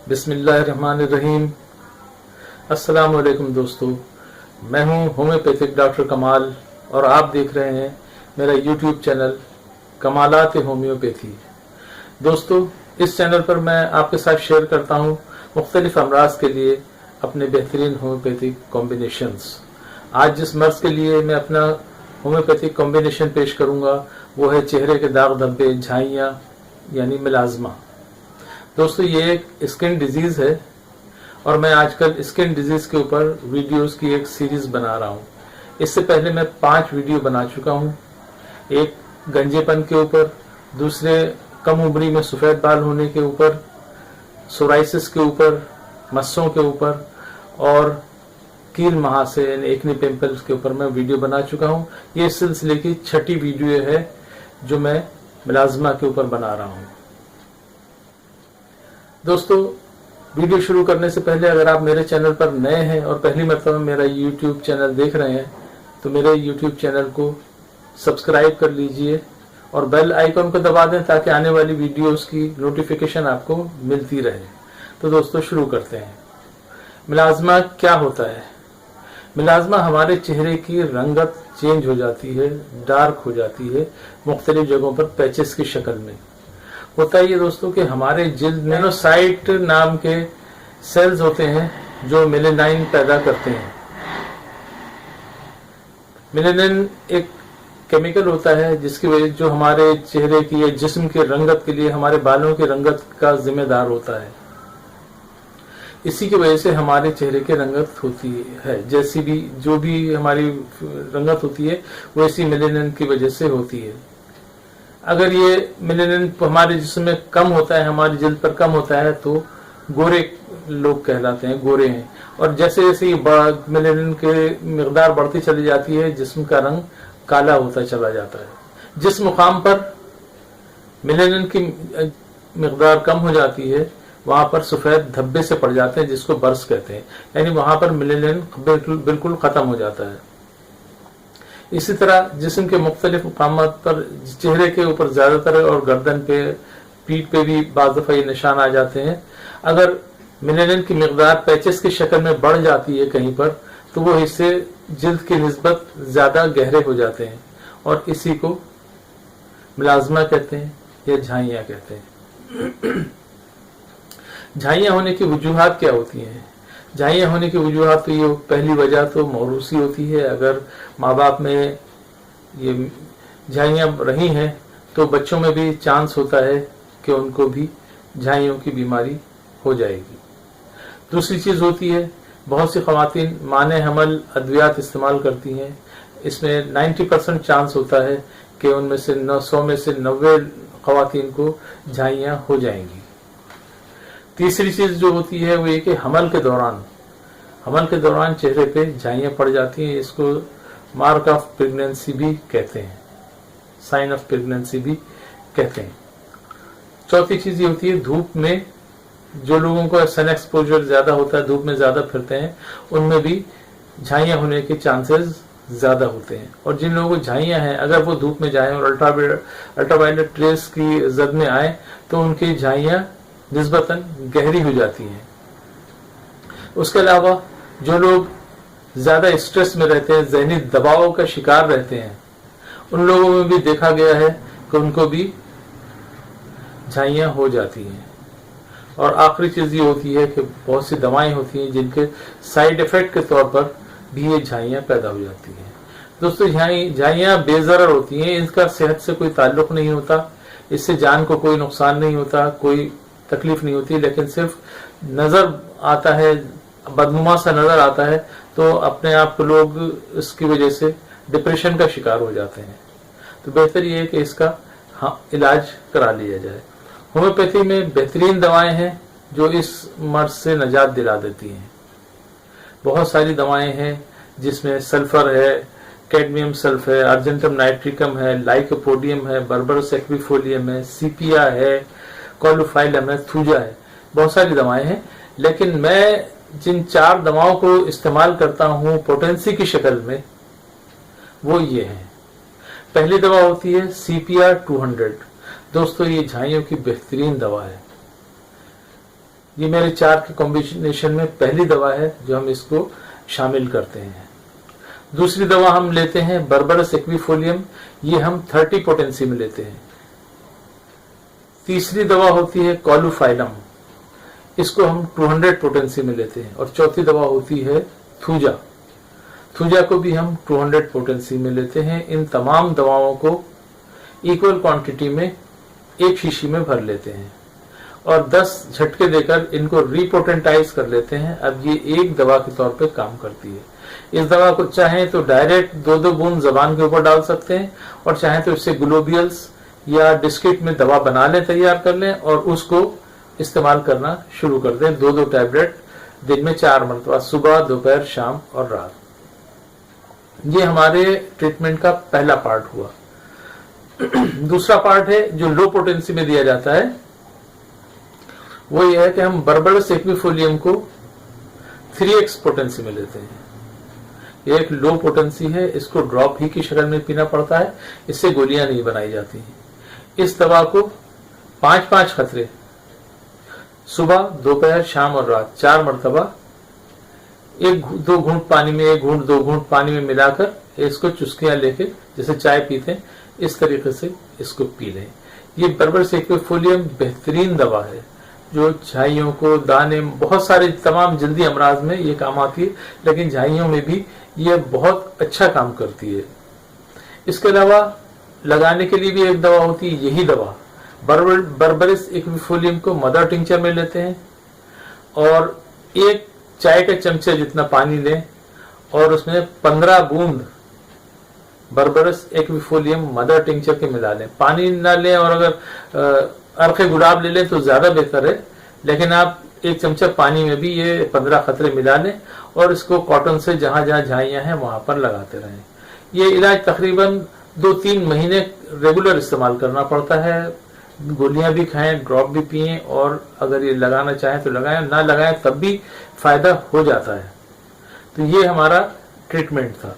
बिस्मिल्लाहिर्रहमानिर्रहीम। अस्सलाम वालेकुम दोस्तों, मैं हूं होम्योपैथिक डॉक्टर कमाल और आप देख रहे हैं मेरा यूट्यूब चैनल कमालात होम्योपैथी। दोस्तों, इस चैनल पर मैं आपके साथ शेयर करता हूं मुख्तलिफ अमराज के लिए अपने बेहतरीन होम्योपैथिक कॉम्बिनेशंस। आज जिस मर्ज के लिए मैं अपना होम्योपैथिक कॉम्बिनेशन पेश करूंगा वो है चेहरे के दाग धब्बे, झाइयाँ यानी मिलाजमा। दोस्तों, ये एक स्किन डिजीज है और मैं आजकल स्किन डिजीज के ऊपर वीडियोस की एक सीरीज बना रहा हूँ। इससे पहले मैं 5 वीडियो बना चुका हूँ। एक गंजेपन के ऊपर, दूसरे कम उम्री में सफेद बाल होने के ऊपर, सोराइसिस के ऊपर, मस्सों के ऊपर और कील महासे यानी एक्ने पिंपल्स के ऊपर मैं वीडियो बना चुका हूँ। ये इस सिलसिले की 6ठी वीडियो है जो मैं मिलाजमा के ऊपर बना रहा हूँ। दोस्तों, वीडियो शुरू करने से पहले अगर आप मेरे चैनल पर नए हैं और पहली मरतबा मेरा यूट्यूब चैनल देख रहे हैं तो मेरे यूट्यूब चैनल को सब्सक्राइब कर लीजिए और बेल आइकन को दबा दें ताकि आने वाली वीडियोस की नोटिफिकेशन आपको मिलती रहे। तो दोस्तों, शुरू करते हैं। मिलाजमा क्या होता है? मिलाजमा हमारे चेहरे की रंगत चेंज हो जाती है, डार्क हो जाती है, मुख्तलिफ जगहों पर पैचेस की शक्ल में। होता है ये दोस्तों कि हमारे जिल्द में मेलानोसाइट नाम के सेल्स होते हैं जो मेलेनाइन पैदा करते हैं। मेलेनिन एक केमिकल होता है जिसकी वजह जो हमारे चेहरे की या जिस्म की रंगत के लिए, हमारे बालों की रंगत का जिम्मेदार होता है। इसी की वजह से हमारे चेहरे की रंगत होती है। जैसी भी जो भी हमारी रंगत होती है वो इसी मेलेनिन की वजह से होती है। अगर ये मेलेनिन हमारे जिस्म में कम होता है, हमारी जिल्द पर कम होता है तो गोरे लोग कहलाते हैं, गोरे हैं। और जैसे जैसे ये मेलेनिन के मिकदार बढ़ती चली जाती है, जिस्म का रंग काला होता चला जाता है। जिस मुकाम पर मेलेनिन की मिकदार कम हो जाती है वहां पर सफेद धब्बे से पड़ जाते हैं जिसको बर्स कहते हैं, यानी वहां पर मेलेनिन बिल्कुल खत्म हो जाता है। इसी तरह जिस्म के मुख्तलिफ मुकामात पर चेहरे के ऊपर ज्यादातर और गर्दन पे, पीठ पे भी बाज़ दफा ये निशान आ जाते हैं। अगर मेलेनिन की मिकदार पैचेस की शक्ल में बढ़ जाती है कहीं पर तो वो हिस्से जिल्द की निस्बत ज्यादा गहरे हो जाते हैं और इसी को मिलाजमा कहते हैं या झाइयाँ कहते हैं। झाइयाँ होने की वजूहात क्या होती हैं? झाइयाँ होने की वजूहात तो ये पहली वजह तो मौरूसी होती है। अगर माँ बाप में ये झाइयाँ रही हैं तो बच्चों में भी चांस होता है कि उनको भी झाइयों की बीमारी हो जाएगी। दूसरी चीज होती है, बहुत सी खवातीन माने हमल अद्वियात इस्तेमाल करती हैं। इसमें 90% चांस होता है कि उनमें से 100 में से 90 खवातीन को झाइयाँ हो जाएंगी। तीसरी चीज जो होती है वो ये कि हमल के दौरान चेहरे पे झाइयाँ पड़ जाती हैं। इसको मार्क ऑफ प्रेगनेंसी भी कहते हैं, साइन ऑफ प्रेगनेंसी भी कहते हैं। चौथी चीज ये होती है, धूप में जो लोगों को सन एक्सपोजर ज्यादा होता है, धूप में ज्यादा फिरते हैं, उनमें भी झाइयाँ होने के चांसेस ज्यादा होते हैं। और जिन लोगों को झाइयाँ हैं, अगर वो धूप में जाएं और अल्ट्रावायलेट रेस की जद में आए तो उनकी झाइयाँ निस्बतन गहरी हो जाती हैं। उसके अलावा जो लोग ज्यादा स्ट्रेस में रहते हैं, ज़हनी दबाव का शिकार रहते हैं, उन लोगों में भी देखा गया है कि उनको भी झाइयाँ हो जाती हैं। और आखिरी चीज ये होती है कि बहुत सी दवाएं होती हैं जिनके साइड इफेक्ट के तौर पर भी ये झाइयाँ पैदा हो जाती हैं। दोस्तों, झाइयाँ बेज़रर होती हैं, इनका सेहत से कोई ताल्लुक नहीं होता, इससे जान को कोई नुकसान नहीं होता, कोई तकलीफ नहीं होती, लेकिन सिर्फ नजर आता है, बदनुमा सा नजर आता है तो अपने आप को लोग इसकी वजह से डिप्रेशन का शिकार हो जाते हैं। तो बेहतर ये है कि इसका इलाज करा लिया जाए। होम्योपैथी में बेहतरीन दवाएं हैं जो इस मर्ज से निजात दिला देती हैं। बहुत सारी दवाएं हैं जिसमें सल्फर है, कैडमियम सल्फ है, अर्जेंटम नाइट्रिकम है, लाइकोपोडियम है, बर्बरस एक्विफोलियम है, सीपिया है, कॉलोफाइलम है, थूजा है। बहुत सारी दवाएं हैं, लेकिन मैं जिन 4 दवाओं को इस्तेमाल करता हूं पोटेंसी की शक्ल में वो ये है। पहली दवा होती है CPR 200। दोस्तों, ये झाइयों की बेहतरीन दवा है। ये मेरे 4 के कॉम्बिनेशन में पहली दवा है जो हम इसको शामिल करते हैं। दूसरी दवा हम लेते हैं बर्बरस एक्विफोलियम, ये हम 30 पोटेंसी में लेते हैं। तीसरी दवा होती है कॉलूफाइलम, इसको हम 200 पोटेंसी में लेते हैं। और चौथी दवा होती है थूजा, थूजा को भी हम 200 पोटेंसी में लेते हैं। इन तमाम दवाओं को इक्वल क्वांटिटी में एक शीशी में भर लेते हैं और 10 झटके देकर इनको रिपोटेंटाइज कर लेते हैं। अब ये एक दवा के तौर पे काम करती है। इस दवा को चाहें तो डायरेक्ट 2-2 बूंद जबान के ऊपर डाल सकते हैं और चाहें तो इससे ग्लोबियल्स या डिस्किट में दवा बना लें, तैयार कर लें और उसको इस्तेमाल करना शुरू कर दें। 2-2 टैबलेट दिन में 4 मरतबा, सुबह, दोपहर, शाम और रात। ये हमारे ट्रीटमेंट का पहला पार्ट हुआ। दूसरा पार्ट है जो लो पोटेंसी में दिया जाता है, वो ये है कि हम बर्बरस एक्विफोलियम को 3x पोटेंसी में लेते हैं। ये एक लो पोटेंसी है, इसको ड्रॉप ही की शक्ल में पीना पड़ता है, इससे गोलियां नहीं बनाई जाती हैं। इस दवा को 5-5 खतरे सुबह, दोपहर, शाम और रात 4 मरतबा 1-2 घूंट पानी में, 1 घूंट 2 घूंट पानी में मिलाकर इसको चुस्कियां लेके जैसे चाय पीते हैं इस तरीके से इसको पी लें। ये बर्बरस एक्विफोलियम बेहतरीन दवा है जो झाइयों को, दाने, बहुत सारे तमाम जल्दी अमराज में ये काम आती है, लेकिन झाइयों में भी ये बहुत अच्छा काम करती है। इसके अलावा लगाने के लिए भी एक दवा होती है, यही दवा बर्बरस एक्विफोलियम को मदर टिंचर में लेते हैं और 1 चाय का चमचा जितना पानी लें और उसमें 15 बूंद बर्बरस एक्विफोलियम मदर टिंचर के मिला लें। पानी ना लें और अगर अर्के गुलाब ले लें तो ज्यादा बेहतर है, लेकिन आप 1 चमचा पानी में भी ये 15 खतरे मिला लें और इसको कॉटन से जहां जहां झाइयां हैं वहां पर लगाते रहें। ये इलाज तकरीबन 2-3 महीने रेगुलर इस्तेमाल करना पड़ता है। गोलियां भी खाएं, ड्रॉप भी पिएं और अगर ये लगाना चाहें तो लगाएं, ना लगाएं तब भी फायदा हो जाता है। तो ये हमारा ट्रीटमेंट था।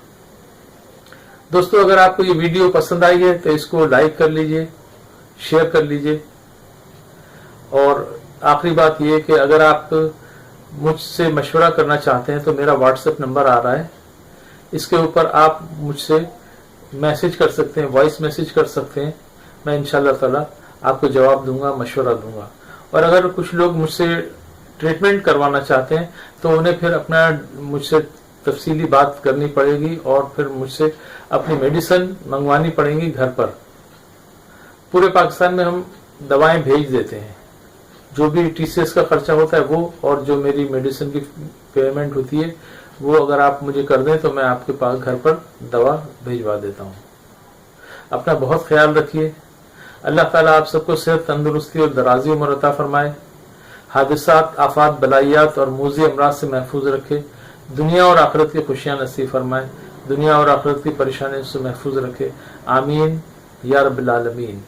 दोस्तों, अगर आपको ये वीडियो पसंद आई है तो इसको लाइक कर लीजिए, शेयर कर लीजिए। और आखिरी बात ये कि अगर आप मुझसे मशवरा करना चाहते हैं तो मेरा व्हाट्सएप नंबर आ रहा है, इसके ऊपर आप मुझसे मैसेज कर सकते हैं, वॉइस मैसेज कर सकते हैं। मैं इंशाल्लाह ताला आपको जवाब दूंगा, मशवरा दूंगा। और अगर कुछ लोग मुझसे ट्रीटमेंट करवाना चाहते हैं तो उन्हें फिर अपना मुझसे तफसीली बात करनी पड़ेगी और फिर मुझसे अपनी मेडिसिन मंगवानी पड़ेगी घर पर। पूरे पाकिस्तान में हम दवाएं भेज देते हैं, जो भी TCS का खर्चा होता है वो, और जो मेरी मेडिसिन की पेमेंट होती है वो अगर आप मुझे कर दें तो मैं आपके पास घर पर दवा भिजवा देता हूँ। अपना बहुत ख्याल रखिए। अल्लाह ताला आप सबको सेहत, तंदुरुस्ती और दराजी उम्र अता फरमाए। हादिसात, आफात, बलाइयात और मूजी अमराज से महफूज रखे। दुनिया और आखिरत की खुशियां नसीब फरमाए। दुनिया और आखिरत की परेशानियों से महफूज रखे। आमीन या रब्बिल आलमीन।